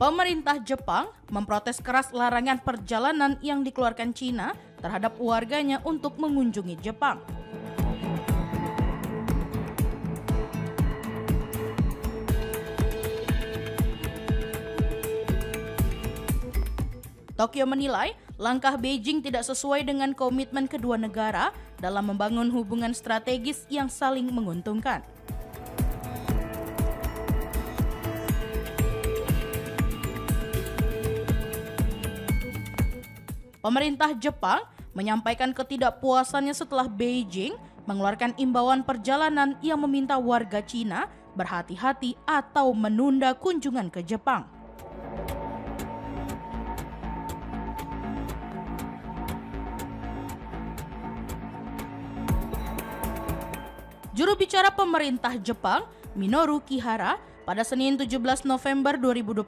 Pemerintah Jepang memprotes keras larangan perjalanan yang dikeluarkan Cina terhadap warganya untuk mengunjungi Jepang. Tokyo menilai langkah Beijing tidak sesuai dengan komitmen kedua negara dalam membangun hubungan strategis yang saling menguntungkan. Pemerintah Jepang menyampaikan ketidakpuasannya setelah Beijing mengeluarkan imbauan perjalanan yang meminta warga Cina berhati-hati atau menunda kunjungan ke Jepang. Juru bicara pemerintah Jepang, Minoru Kihara, pada Senin 17 November 2025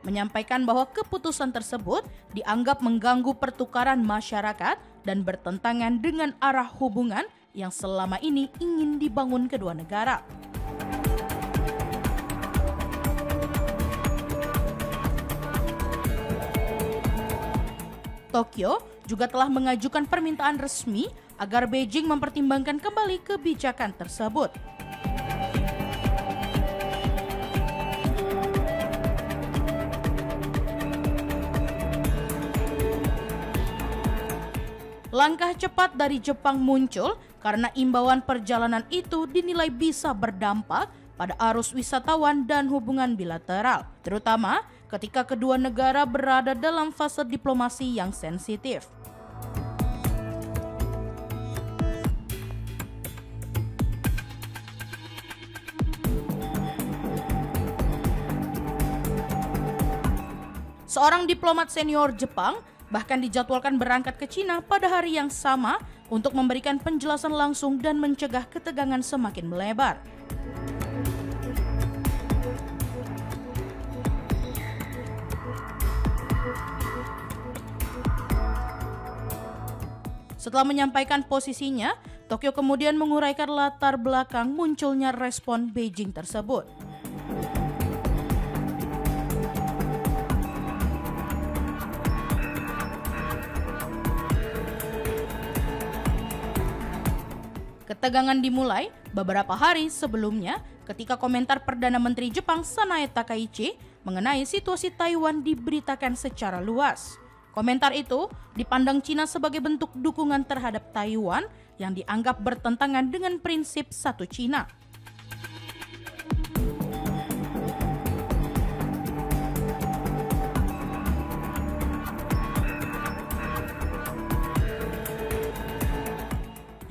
menyampaikan bahwa keputusan tersebut dianggap mengganggu pertukaran masyarakat dan bertentangan dengan arah hubungan yang selama ini ingin dibangun kedua negara. Tokyo juga telah mengajukan permintaan resmi agar Beijing mempertimbangkan kembali kebijakan tersebut. Langkah cepat dari Jepang muncul karena imbauan perjalanan itu dinilai bisa berdampak pada arus wisatawan dan hubungan bilateral, terutama ketika kedua negara berada dalam fase diplomasi yang sensitif. Seorang diplomat senior Jepang bahkan dijadwalkan berangkat ke Cina pada hari yang sama untuk memberikan penjelasan langsung dan mencegah ketegangan semakin melebar. Setelah menyampaikan posisinya, Tokyo kemudian menguraikan latar belakang munculnya respon Beijing tersebut. Ketegangan dimulai beberapa hari sebelumnya ketika komentar Perdana Menteri Jepang Sanae Takaichi mengenai situasi Taiwan diberitakan secara luas. Komentar itu dipandang Cina sebagai bentuk dukungan terhadap Taiwan yang dianggap bertentangan dengan prinsip satu Cina.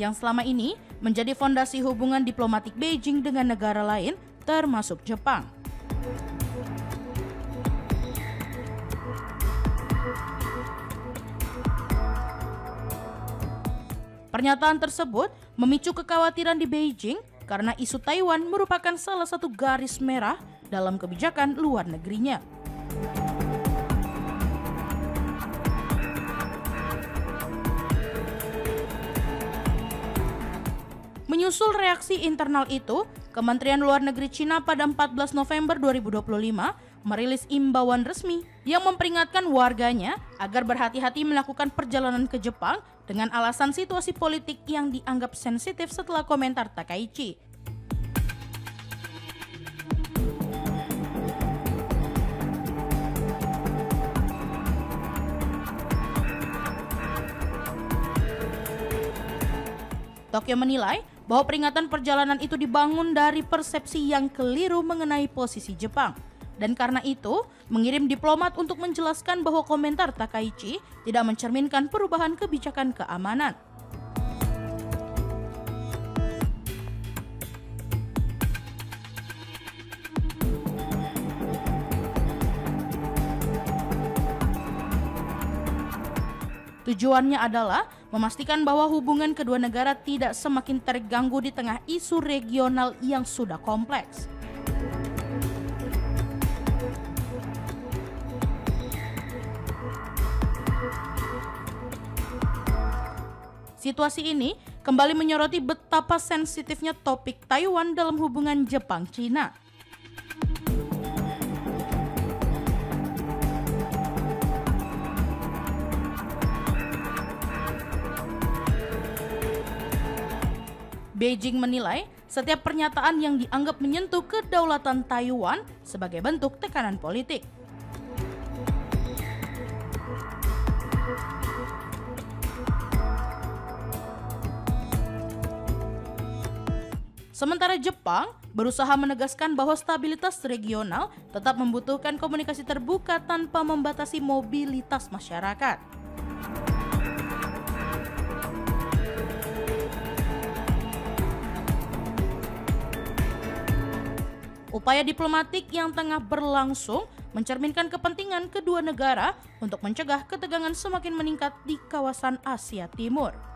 Yang selama ini menjadi fondasi hubungan diplomatik Beijing dengan negara lain, termasuk Jepang. Pernyataan tersebut memicu kekhawatiran di Beijing karena isu Taiwan merupakan salah satu garis merah dalam kebijakan luar negerinya. Menyusul reaksi internal itu, Kementerian Luar Negeri Cina pada 14 November 2025 merilis imbauan resmi yang memperingatkan warganya agar berhati-hati melakukan perjalanan ke Jepang dengan alasan situasi politik yang dianggap sensitif setelah komentar Takaichi. Tokyo menilai bahwa peringatan perjalanan itu dibangun dari persepsi yang keliru mengenai posisi Jepang. Dan karena itu, mengirim diplomat untuk menjelaskan bahwa komentar Takaichi tidak mencerminkan perubahan kebijakan keamanan. Tujuannya adalah memastikan bahwa hubungan kedua negara tidak semakin terganggu di tengah isu regional yang sudah kompleks. Situasi ini kembali menyoroti betapa sensitifnya topik Taiwan dalam hubungan Jepang-Cina. Beijing menilai setiap pernyataan yang dianggap menyentuh kedaulatan Taiwan sebagai bentuk tekanan politik. Sementara Jepang berusaha menegaskan bahwa stabilitas regional tetap membutuhkan komunikasi terbuka tanpa membatasi mobilitas masyarakat. Upaya diplomatik yang tengah berlangsung mencerminkan kepentingan kedua negara untuk mencegah ketegangan semakin meningkat di kawasan Asia Timur.